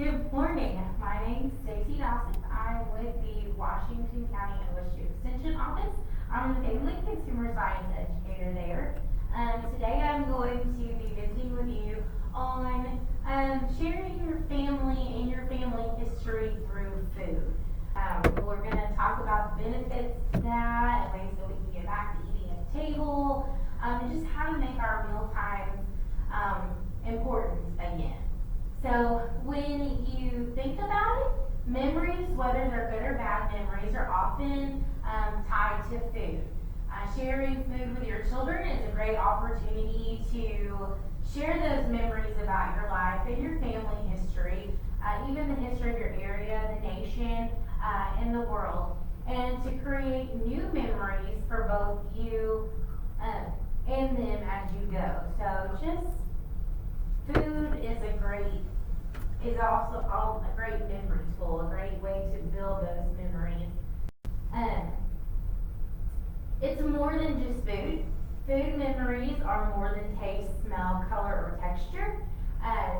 Good morning. My name's Stacy Dawson. I'm with the Washington County OSU Extension Office. I'm the Family Consumer Science Educator there. Today I'm going to be visiting with you on sharing your family and your family history through food. We're going to talk about the benefits of that and ways that we can get back to eating at the table, and just how to make our meal times important again. So when you think about it, memories, whether they're good or bad memories, are often tied to food. Sharing food with your children is a great opportunity to share those memories about your life and your family history, even the history of your area, the nation, and the world, and to create new memories for both you and them as you go. So just food is also a great memory tool, a great way to build those memories. It's more than just food. Food memories are more than taste, smell, color, or texture.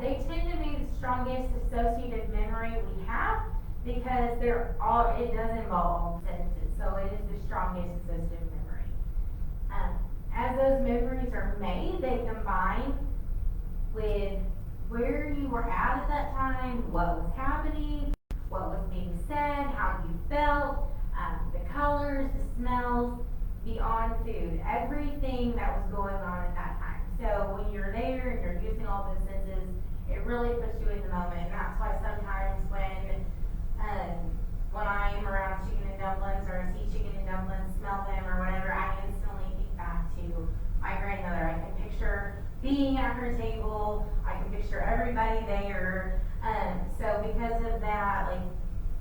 They tend to be the strongest associative memory we have because it does involve all senses, so it is the strongest associative memory. As those memories are made, they combine with where you were at that time, what was happening, what was being said, how you felt, the colors, the smells, beyond food, everything that was going on at that time. So when you're there and you're using all those senses, it really puts you in the moment. And that's why sometimes when I am around chicken and dumplings or I see chicken and dumplings, smell them or whatever, I instantly think back to my grandmother. I can picture being at her table, I can picture everybody there. So because of that,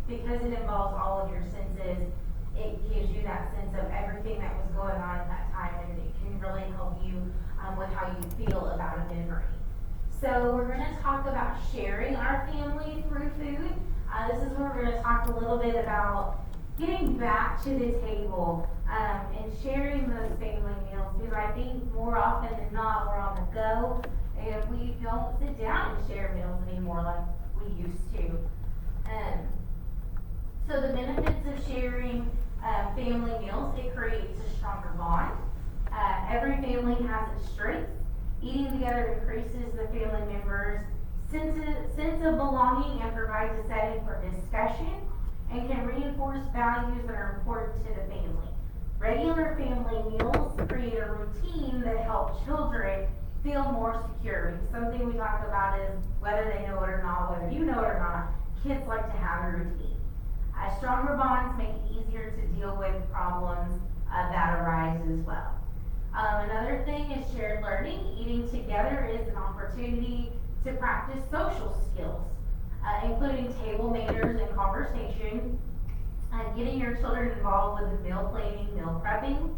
because it involves all of your senses, it gives you that sense of everything that was going on at that time, and it can really help you with how you feel about a memory. So we're going to talk about sharing our family through food. This is where we're going to talk a little bit about getting back to the table and sharing those family meals, because I think more often than not we're on the go and we don't sit down and share meals anymore like we used to. So the benefits of sharing family meals, it creates a stronger bond. Every family has its strengths. Eating together increases the family members' sense of belonging and provides a setting for discussion and can reinforce values that are important to the family. Regular family meals create a routine that helps children feel more secure. Something we talk about is whether they know it or not, whether you know it or not, kids like to have a routine. Stronger bonds make it easier to deal with problems that arise as well. Another thing is shared learning. Eating together is an opportunity to practice social skills, including table manners and conversation. Getting your children involved with the meal planning, meal prepping.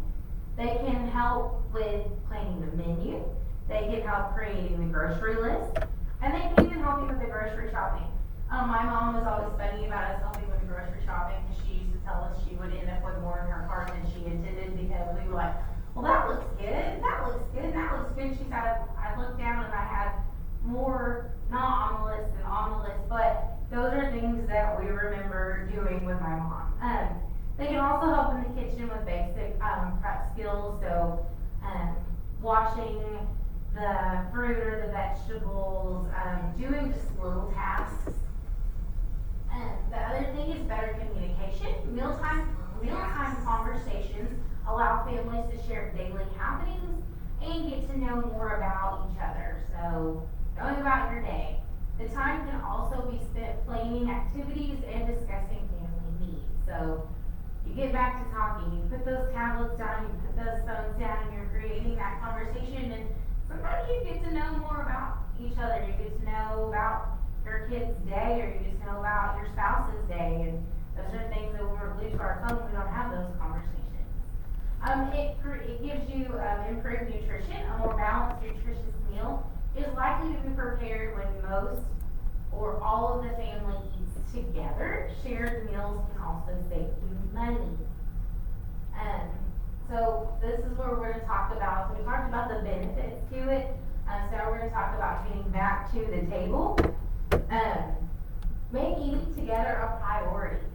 They can help with planning the menu. They can help creating the grocery list, and they can even help you with the grocery shopping. My mom was always funny about us helping with the grocery shopping because she used to tell us she would end up with more in her cart than she intended because we were like, well, that looks good, that looks good, that looks good. She said, I looked down and I had more, not on the list than on the list, but those are things that we remember doing with my mom. They can also help in the kitchen with basic prep skills, so washing the fruit or the vegetables, doing just little tasks. The other thing is better communication. Mealtime conversations allow families to share daily happenings and get to know more about each other. So, knowing about your day. The time can also be spent planning activities and discussing family needs. So, you get back to talking, you put those tablets down, you put those phones down, and you're creating that conversation, and sometimes you get to know more about each other. You get to know about your kid's day, or you just know about your spouse's day, and those are things that when we're glued to our phone, we don't have those conversations. It gives you improved nutrition. A more balanced, nutritious meal is likely to be prepared when most or all of the family eats together. Shared meals can also save you money. So this is where we're going to talk about, so we talked about the benefits to it, so now we're going to talk about getting back to the table. Make eating together a priority.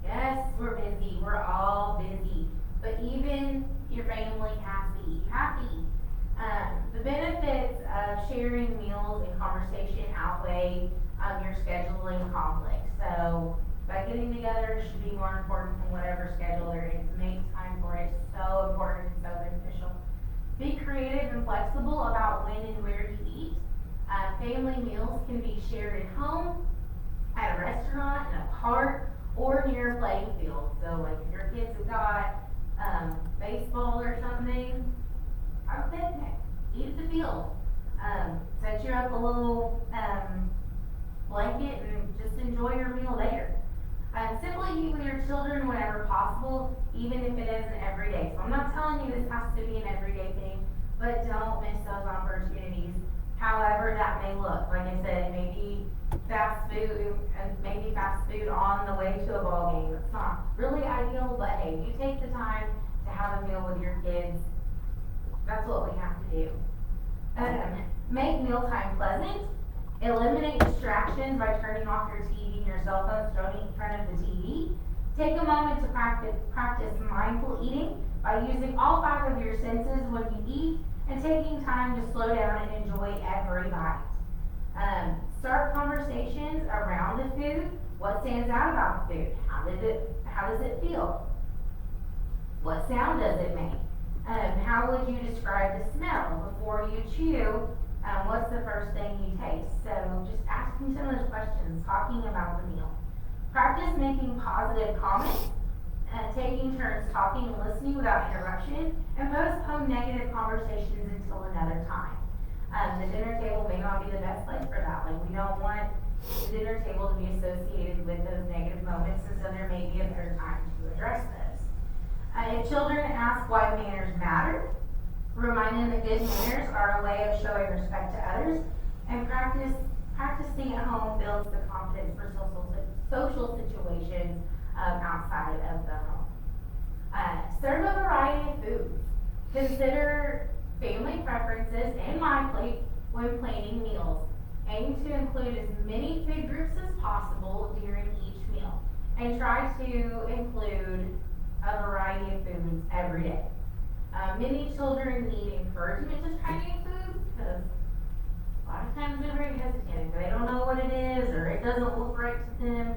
Yes, we're busy, we're all busy, but even your family has to eat happy. The benefits of sharing meals and conversation outweigh your scheduling conflict. So by getting together should be more important than whatever schedule there is. Make time for it. So important and so beneficial. Be creative and flexible about when and where you eat. Family meals can be shared at home, at a restaurant, in a park, or near a playing field. So like if your kids have got baseball or something, have a picnic, eat at the field. Set you up a little blanket and just enjoy your meal there. Simply eat with your children whenever possible, even if it isn't every day. So I'm not telling you this has to be an everyday thing, but don't miss those opportunities. However that may look. Like I said, it may be fast food and maybe fast food on the way to a ball game. It's not really ideal, but hey, if you take the time to have a meal with your kids, that's what we have to do. Make mealtime pleasant. Eliminate distractions by turning off your TV and your cell phones. Don't eat in front of the TV. Take a moment to practice mindful eating by using all 5 of your senses when you eat and taking time to slow down and enjoy every bite. Start conversations around the food. What stands out about the food? How does it feel? What sound does it make? How would you describe the smell before you chew? What's the first thing you taste? So just asking some of those questions, talking about the meal. Practice making positive comments, taking turns talking and listening without interruption, and postpone negative conversations until another time. The dinner table may not be the best place for that. Like we don't want the dinner table to be associated with those negative moments, and so there may be a better time to address those. If children ask why manners matter, remind them that good manners are a way of showing respect to others, and practicing at home builds the confidence for social situations outside of the home. Serve a variety of foods. Consider family preferences and my plate when planning meals. Aim to include as many food groups as possible during each meal, and try to include a variety of foods every day. Many children need encouragement to try new foods because a lot of times they're very hesitant. If they don't know what it is or it doesn't look right to them,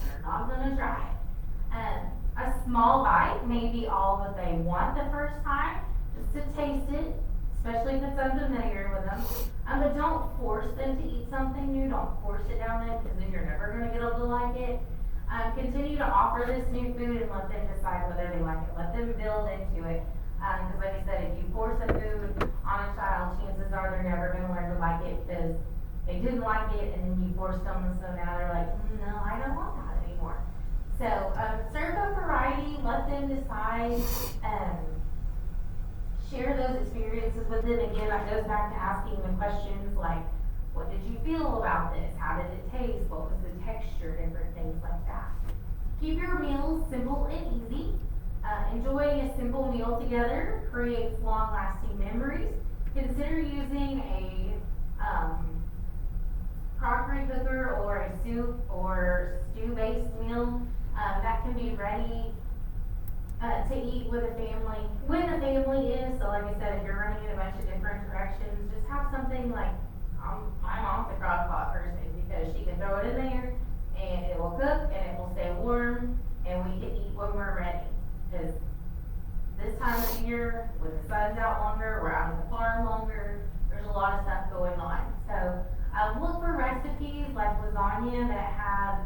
they're not going to try it. A small bite may be all that they want the first time, just to taste it, especially if it's unfamiliar with them. But don't force them to eat something new. Don't force it down them because then you're never going to get able to like it. Continue to offer this new food and let them decide whether they like it. Let them build into it. Because like I said, if you force a food on a child, chances are they're never going to learn to like it because they didn't like it and then you forced them, so now they're like, no, I don't want that anymore. So serve a variety, let them decide, share those experiences with them. Again, that goes back to asking the questions like, what did you feel about this? How did it taste? What was the texture? Different things like that. Keep your meals simple and easy. Enjoying a simple meal together creates long-lasting memories. Consider using a crockery cooker or a soup or stew-based meal that can be ready to eat with a family. When the family is, so like I said, if you're running in a bunch of different directions, just have something like, my mom's a crock pot person because she can throw it in there and it will cook and it will stay warm and we can eat when we're ready. Because this time of year, when the sun's out longer, we're out of the farm longer, there's a lot of stuff going on. So look for recipes like lasagna that have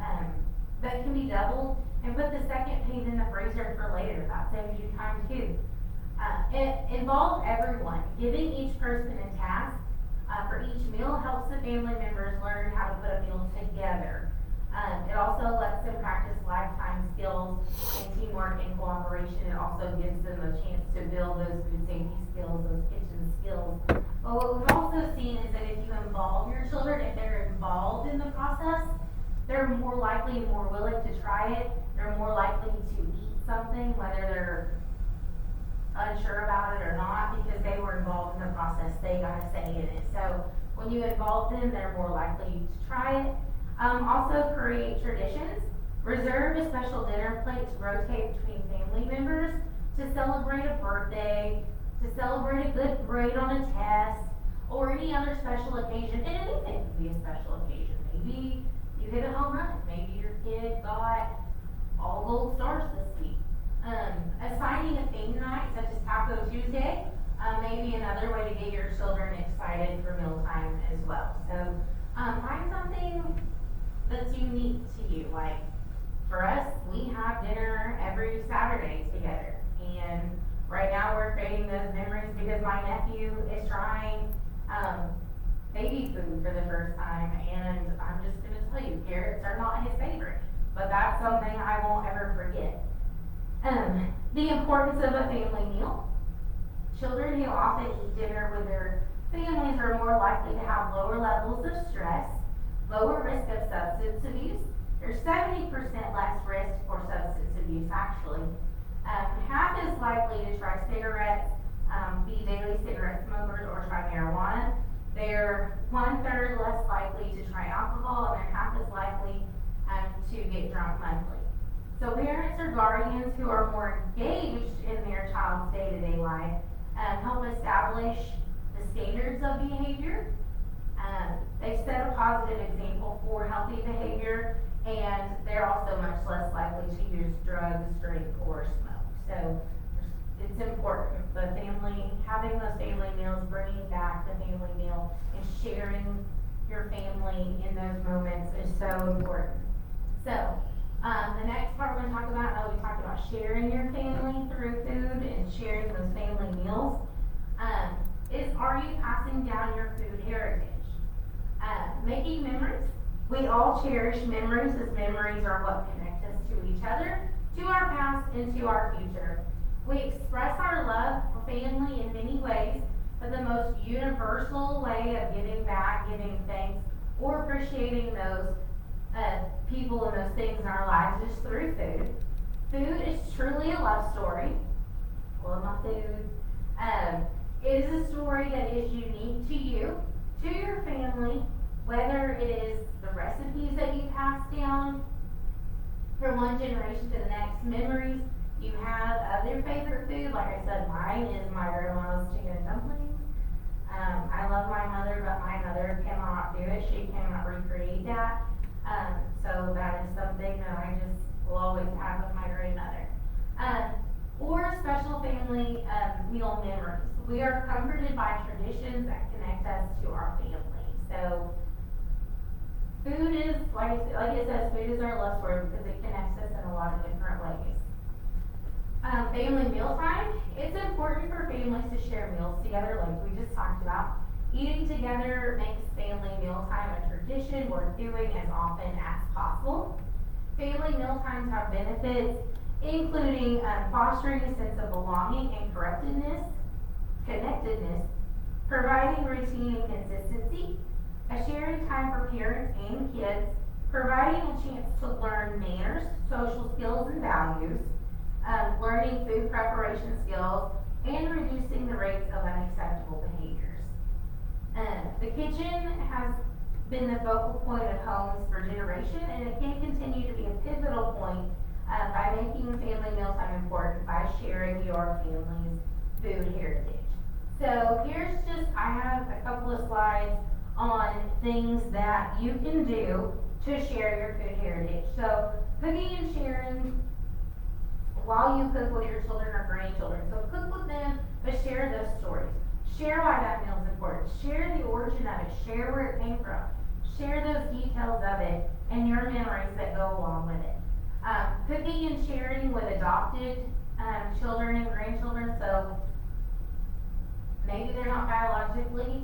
that can be doubled, and put the second pan in the freezer for later. That saves you time too. Involve everyone. Giving each person a task for each meal helps the family members learn how to put a meal together. It also lets them practice lifetime skills and teamwork and cooperation. It also gives them a chance to build those food safety skills, those kitchen skills. But what we've also seen is that if you involve your children, if they're involved in the process, they're more likely and more willing to try it. They're more likely to eat something, whether they're unsure about it or not, because they were involved in the process. They got a say in it. So when you involve them, they're more likely to try it. Also create traditions. Reserve a special dinner plate to rotate between family members to celebrate a birthday, to celebrate a good grade on a test, or any other special occasion. And anything could be a special occasion. Maybe you hit a home run. Maybe your kid got all gold stars this week. Assigning a theme night, such as Taco Tuesday, may be another way to get your children excited for mealtime as well. So, find something that's unique to you. Like, for us, we have dinner every Saturday together. And right now we're creating those memories because my nephew is trying, baby food for the first time. And I'm just gonna tell you, carrots are not his favorite. But that's something I won't ever forget. The importance of a family meal. Children who often eat dinner with their families are more likely to have lower levels of stress, lower risk of substance abuse. There's 70% less risk for substance abuse, actually. Half as likely to try cigarettes, be daily cigarette smokers, or try marijuana. They're 1/3 less likely to try alcohol, and they're half as likely to get drunk monthly. So parents or guardians who are more engaged in their child's day-to-day life help establish the standards of behavior. They set a positive example for healthy behavior, and they're also much less likely to use drugs, drink, or smoke. So it's important. The family, having those family meals, bringing back the family meal, and sharing your family in those moments is so important. So, the next part we're going to talk about, we talked about sharing your family through food and sharing those family meals, is are you passing down your food heritage? Making memories. We all cherish memories, as memories are what connect us to each other, to our past, and to our future. We express our love for family in many ways, but the most universal way of giving back, giving thanks, or appreciating those people and those things in our lives is through food. Food is truly a love story. Love my food. It is a story that is unique to you, to your family, whether it is the recipes that you pass down from one generation to the next, memories you have of their favorite food. Like I said, mine is my grandma's chicken and dumplings. I love my mother, but my mother cannot do it. She cannot recreate that. So that is something that I just will always have with my grandmother. Or special family meal memories. We are comforted by traditions that connect us to our family. So food is, like it says, food is our love story because it connects us in a lot of different ways. Family mealtime. It's important for families to share meals together, like we just talked about. Eating together makes family mealtime a tradition worth doing as often as possible. Family mealtimes have benefits, including fostering a sense of belonging and connectedness, providing routine and consistency, a sharing time for parents and kids, providing a chance to learn manners, social skills, and values, learning food preparation skills, and reducing the rates of unacceptable behaviors. The kitchen has been the focal point of homes for generations, and it can continue to be a pivotal point by making family mealtime important by sharing your family's food heritage. So here's I have a couple of slides on things that you can do to share your food heritage. So cooking and sharing while you cook with your children or grandchildren. So cook with them, but share those stories. Share why that meal is important. Share the origin of it. Share where it came from. Share those details of it and your memories that go along with it. Cooking and sharing with adopted children and grandchildren. So maybe they're not biologically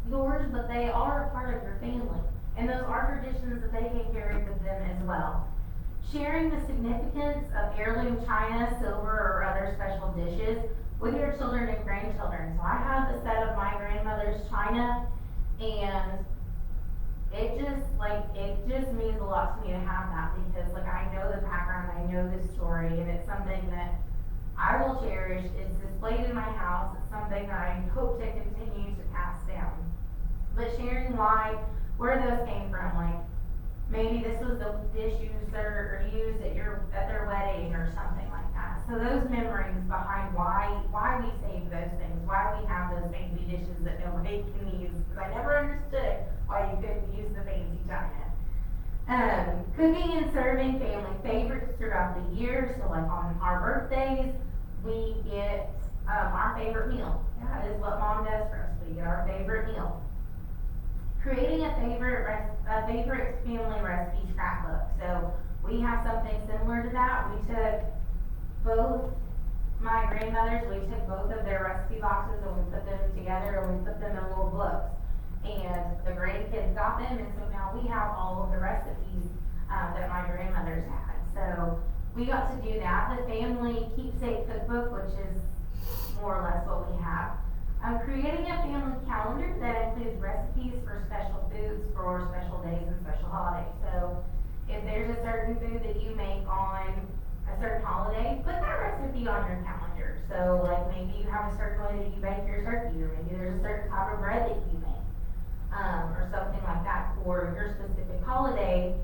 yours, but they are a part of your family. And those are traditions that they can carry with them as well. Sharing the significance of heirloom china, silver, or other special dishes with your children and grandchildren. So I have a set of my grandmother's china, and it just means a lot to me to have that because I know the background, I know the story, and it's something that I will cherish. It's displayed in my house. It's something that I hope to continue to pass down. But sharing where those came from, maybe this was the dish used or used at their wedding or something like that. So those memories behind why we save those things, why we have those fancy dishes that nobody can use, because I never understood why you couldn't use the fancy china. Cooking and serving family favorites throughout the year. So like on our birthdays, we get our favorite meal. That is what Mom does for us. We get our favorite meal. Creating a favorite family recipe scrapbook. So we have something similar to that. We took both my grandmothers, we took both of their recipe boxes and we put them together and we put them in little books. And the grandkids got them, and so now we have all of the recipes that my grandmothers had. So we got to do that. The family keepsake cookbook, which is more or less what we have. Creating a family calendar that includes recipes for special foods for special days and special holidays. So if there's a certain food that you make on a certain holiday, put that recipe on your calendar. So like maybe you have a certain way that you bake your turkey, or maybe there's a certain type of bread that you make, or something like that for your specific holiday.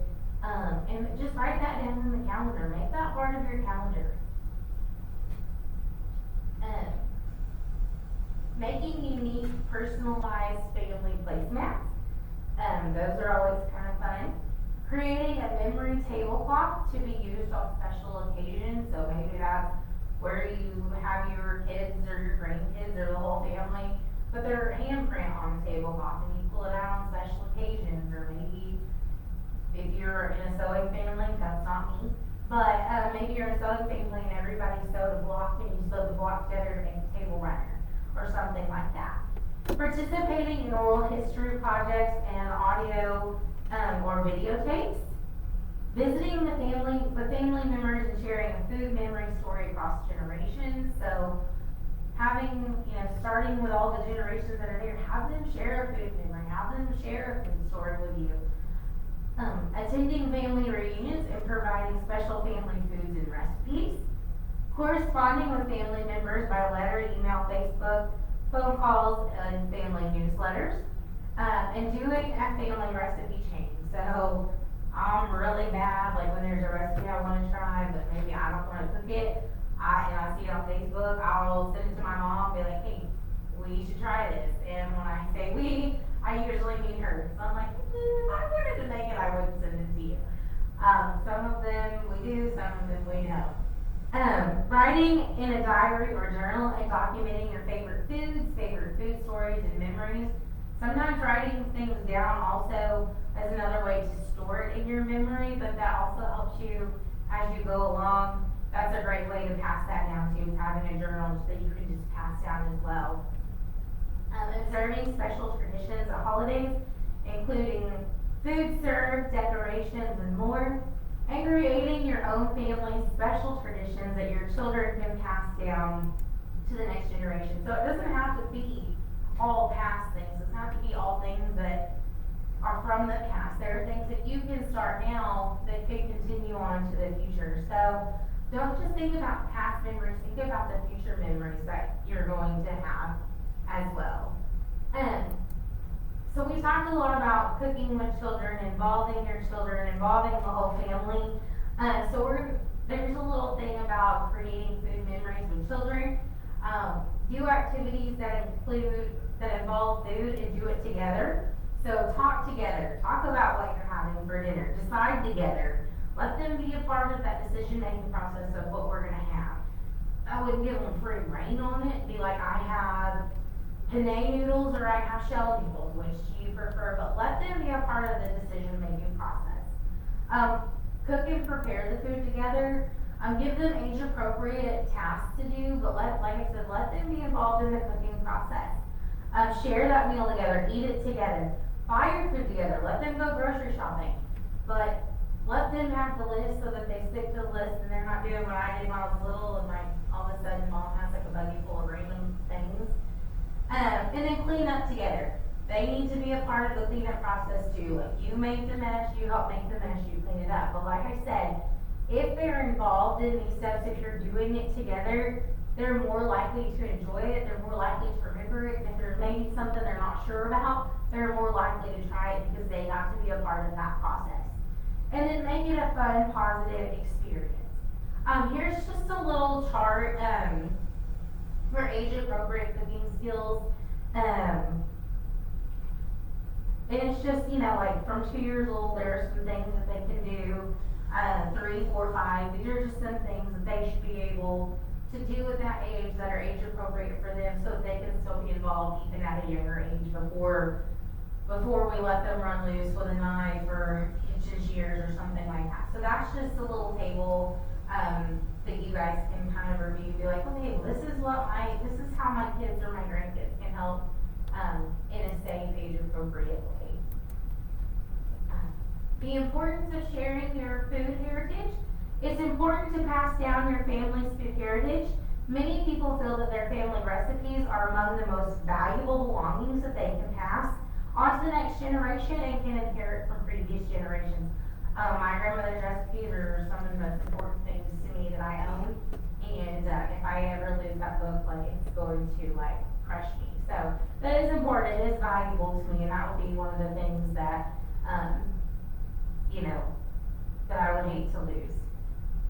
And just write that down in the calendar. Make that part of your calendar. Making unique, personalized family placemats. Those are always kind of fun. Creating a memory tablecloth to be used on special occasions. So maybe that's where you have your kids or your grandkids or the whole family put their handprint on the tablecloth and you pull it out on special occasions. Or maybe if you're in a sewing family, that's not me, but maybe you're in a sewing family and everybody sewed a block and you sewed the block together to make a table runner or something like that. Participating in oral history projects and audio or videotapes. Visiting the family members and sharing a food memory story across generations. So having, starting with all the generations that are there, have them share a food memory, have them share a food story with you. Attending family reunions and providing special family foods and recipes. Corresponding with family members by letter, email, Facebook, phone calls, and family newsletters. And doing a family recipe change. So I'm really bad, like when there's a recipe I want to try, but maybe I don't want to cook it, and I see it on Facebook, I'll send it to my mom and be like, hey, we should try this. And when I say we, I usually mean her. So I'm like, if I wanted to make it, I wouldn't send it to you. Some of them we do, some of them we don't. Writing in a diary or journal and documenting your favorite foods, favorite food stories, and memories. Sometimes writing things down also is another way to store it in your memory, but that also helps you as you go along. That's a great way to pass that down too, having a journal that you can just pass down as well. Observing special traditions at holidays, including food served, decorations, and more. And creating your own family special traditions that your children can pass down to the next generation. So it doesn't have to be all past things. It doesn't have to be all things that are from the past. There are things that you can start now that can continue on to the future. So don't just think about past memories, think about the future memories that you're going to have as well. So we talked a lot about cooking with children, involving your children, involving the whole family. There's a little thing about creating food memories with children. Do activities that involve food and do it together. So talk together. Talk about what you're having for dinner. Decide together. Let them be a part of that decision-making process of what we're going to have. I wouldn't give them free reign on it. Be like, I have penne noodles or I have shell noodles, which do you prefer? But let them be a part of the decision-making process. Cook and prepare the food together. Give them age-appropriate tasks to do, but like I said, let them be involved in the cooking process. Share that meal together. Eat it together. Buy your food together. Let them go grocery shopping. But let them have the list so that they stick to the list and they're not doing what I did when I was little and all of a sudden mom has a buggy full of random things. And then clean up together. They need to be a part of the cleanup process too. Like you make the mess, you help make the mess, you clean it up. But like I said, if they're involved in these steps, if you're doing it together, they're more likely to enjoy it, they're more likely to remember it, and if there's maybe something they're not sure about, they're more likely to try it because they got to be a part of that process. and then make it a fun, positive experience. Here's just a little chart, for age-appropriate cooking skills. And it's just, like from 2 years old, there are some things that they can do. 3, 4, 5, these are just some things that they should be able to do at that age that are age appropriate for them, so that they can still be involved even at a younger age before we let them run loose with a knife or kitchen shears or something like that. So that's just a little table, that you guys can kind of review, be like, okay, this is how my kids or my grandkids can help, in a safe, age appropriate way. The importance of sharing your food heritage. It's important to pass down your family's food heritage. Many people feel that their family recipes are among the most valuable belongings that they can pass on to the next generation and can inherit from previous generations. My grandmother's recipes are some of the most important things to me that I own, and if I ever lose that book, it's going to crush me. So that is important. It is valuable to me, and that would be one of the things that that I would hate to lose.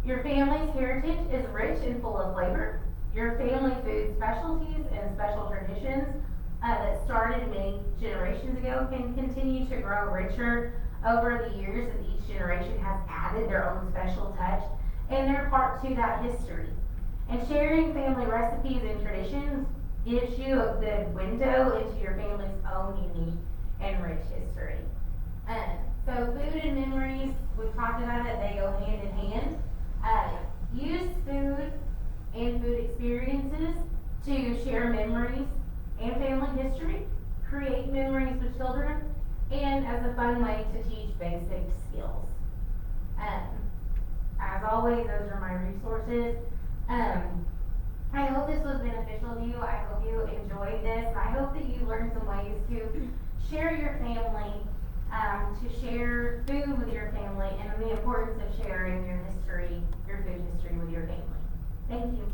Your family's heritage is rich and full of flavor. Your family food specialties and special traditions that started many generations ago can continue to grow richer over the years as each generation has added their own special touch and their part to that history. And sharing family recipes and traditions gives you a good window into your family's own unique and rich history. So food and memories, we've talked about it, they go hand in hand. Use food and food experiences to share memories and family history, create memories with children, and as a fun way to teach basic skills. As always, those are my resources. I hope this was beneficial to you. I hope you enjoyed this. And I hope that you learned some ways to share your family, to share food with your family, and the importance of sharing your history, your food history with your family. Thank you.